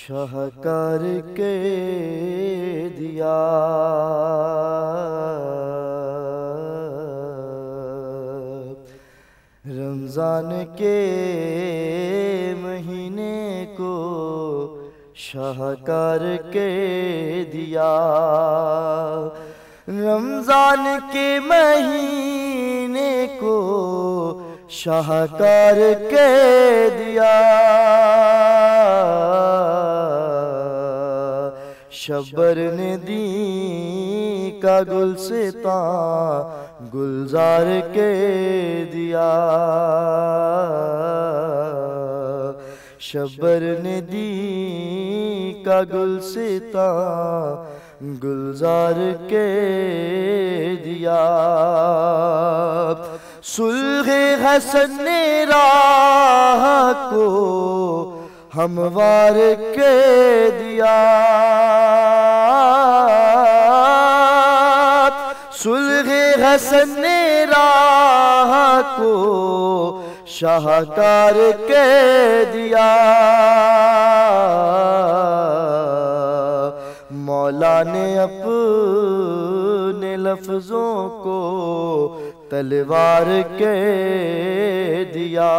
شاہکار کے دیا رمضان کے مہینے کو شاہکار کے دیا رمضان کے مہینے کو شاہکار کے دیا شبر نے دی کا گلستان گلزار کے دیا شبر نے دی کا گلستان گلزار کے دیا صلح حسن نے راہ کو ہموار کے دیا صلح حسن نے راہ کو شاہکار کے دیا مولا نے اپنے لفظوں کو تلوار کے دیا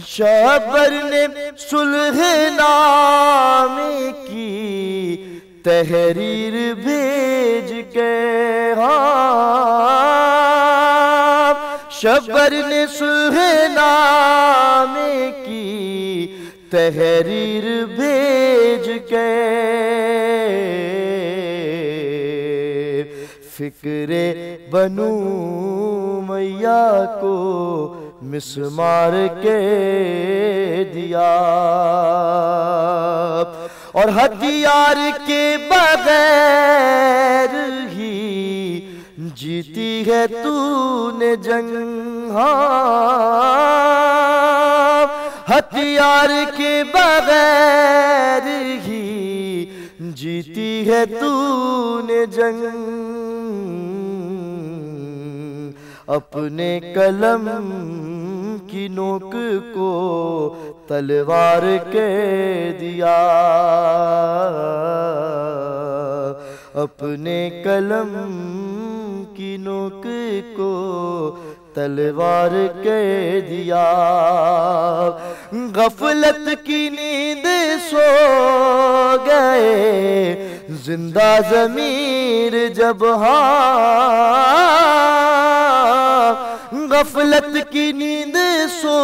شبر نے صلح نامے کی تحریر بھیج کے شبر نے صلح نامے کی تحریر بھیج کے فکر بنو امیہ کو مسمار کے دیا اور ہتھیار کے بغیر ہی جیتی ہے تو نے جنگ ہتھیار کے بغیر ہی جیتی ہے تو نے جنگ اپنے قلم کی نوک کو تلوار کے دیا اپنے قلم کی نوک کو تلوار کے دیا غفلت کی نیند سو گئے زندہ ضمیر جب غفلت کی نیند سو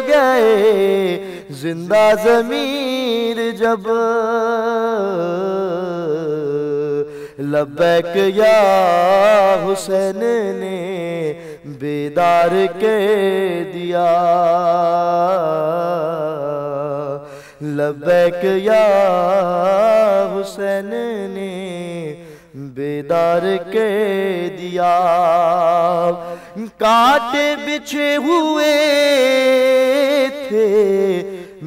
گئے زندہ ضمیر جب لبیک یا حسین نے بیدار کے دیا لبیک یا حسین نے بیدار کے دیا کانٹے بچھے ہوئے تھے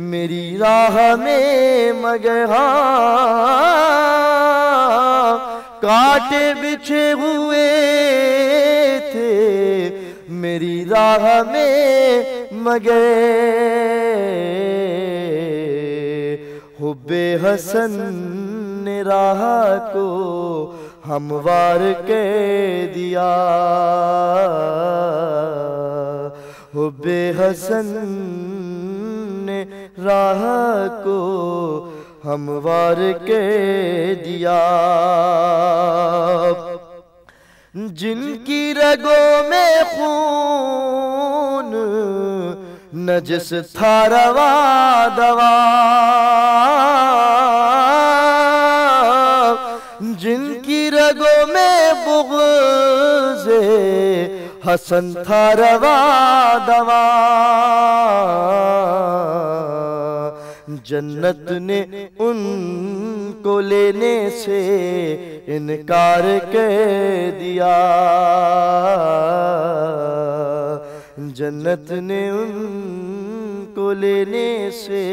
میری راہ میں مگر کانٹے بچھے ہوئے تھے میری راہ میں مگر حب حسن نے راہ کو ہموار کے دیا حب حسن نے راہ کو ہموار کے دیا جن کی رگوں میں خون نجس تھا روا دوا جن کی رگوں میں بغض حسن تھا روا دوا جنت نے ان کو لینے سے انکار کے دیا جنت نے ان کو لینے سے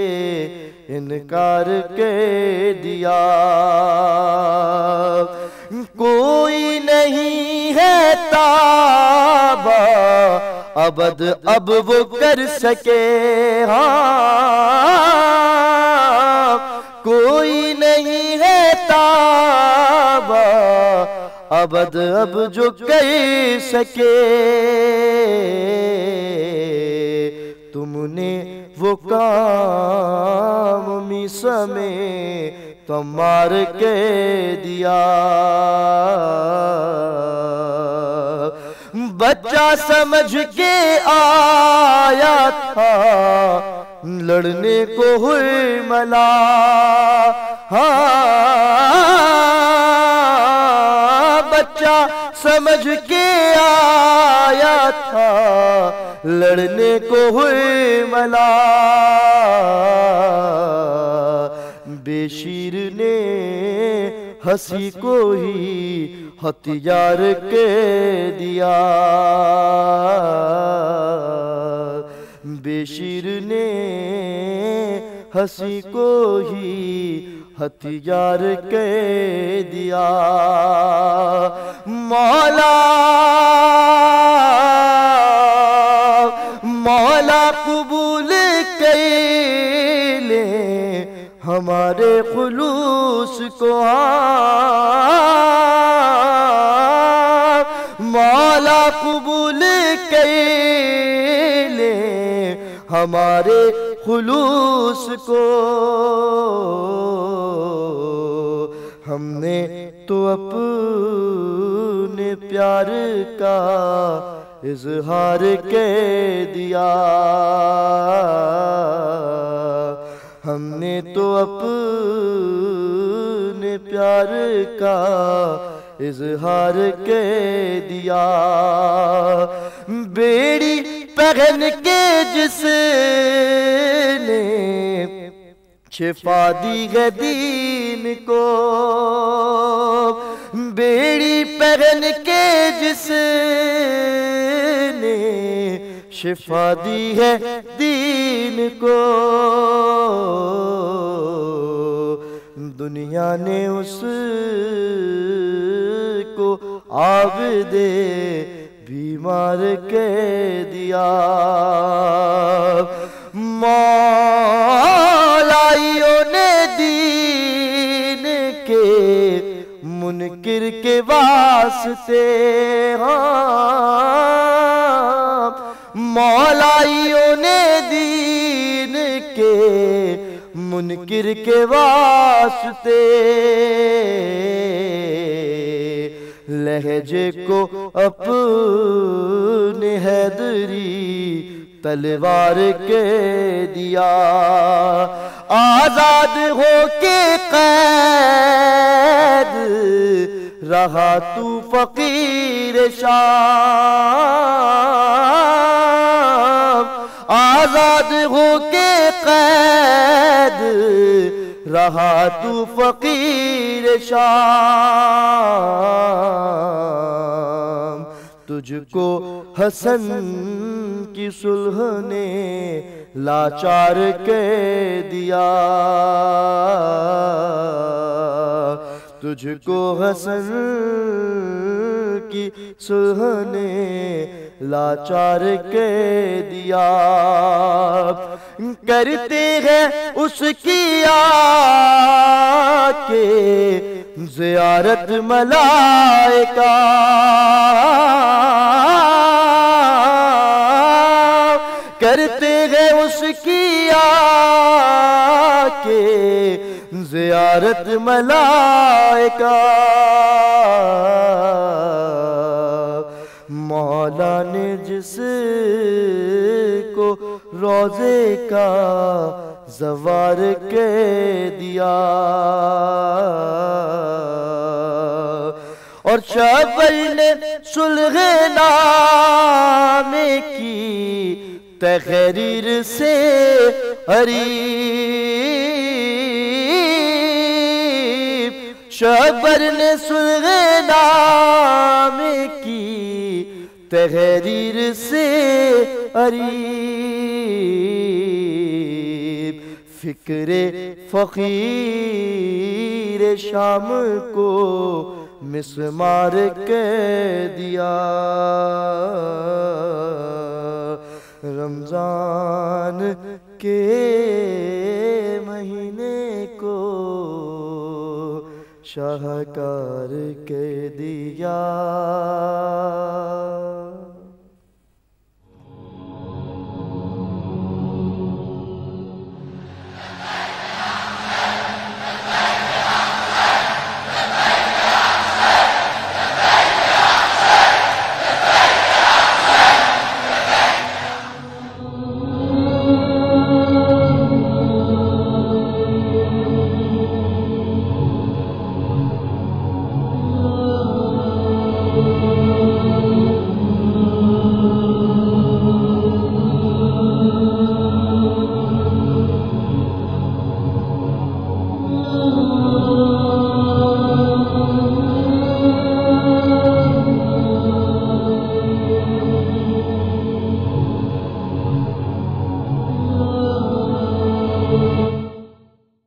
انکار کے دیا کوئی نہیں ہے تابا ابد اب وہ کر سکے ہاں کوئی نہیں ہے تابا ابد اب جو کر سکے تم نے وہ کام میسا میں تو مار کے دیا بچہ سمجھ کے آیا تھا لڑنے کو ہوئی ملا ہاں بچہ سمجھ کے آیا تھا لڑنے کو ہوئی ملا بے شیر نے ہنسی کو ہی ہتھیار کے دیا بے شیر نے ہنسی کو ہی ہتھیار کے دیا مولا مولا قبول کر لے ہمارے خلوص کو مولا قبول کر لے ہمارے خلوص کو ہم نے تو اپنے پیار کا اظہار کہہ دیا ہم نے تو اپنے پیار کا اظہار کہہ دیا بیڑی پہن کے جس نے شفا دی ہے دین کو بیڑی پہن کے جس نے شفا دی ہے دین کو دنیا نے اس کو عابد بیمار کہہ دیا مولائیوں نے دین کے منکر کے واسطے مولائیوں نے دین کے منکر کے واسطے لہجے کو اپنے حیدری تلوار کہہ دیا آزاد ہو کے قید رہا تو فقیر شام آزاد ہو کے قید رہا تو فقیر شام تجھ کو حسن کی صلح نے لاچار کہہ دیا تجھ کو حسن کی صلح نے لاچار کہہ دیا کرتے ہیں اس کی آ کے زیارت ملائکہ کرتے ہیں اس کی آ کے زیارت ملائکہ مولا نے جس کو روضے کا زوار کہہ دیا اور شعبہ نے صلح نامے کی تحریر سے قریب شعبہ نے صلح نامے کی تحریر سے قریب فکر فقیر شام کو مسمار کہہ دیا رمضان کے مہینے کو شاہکار کہہ دیا۔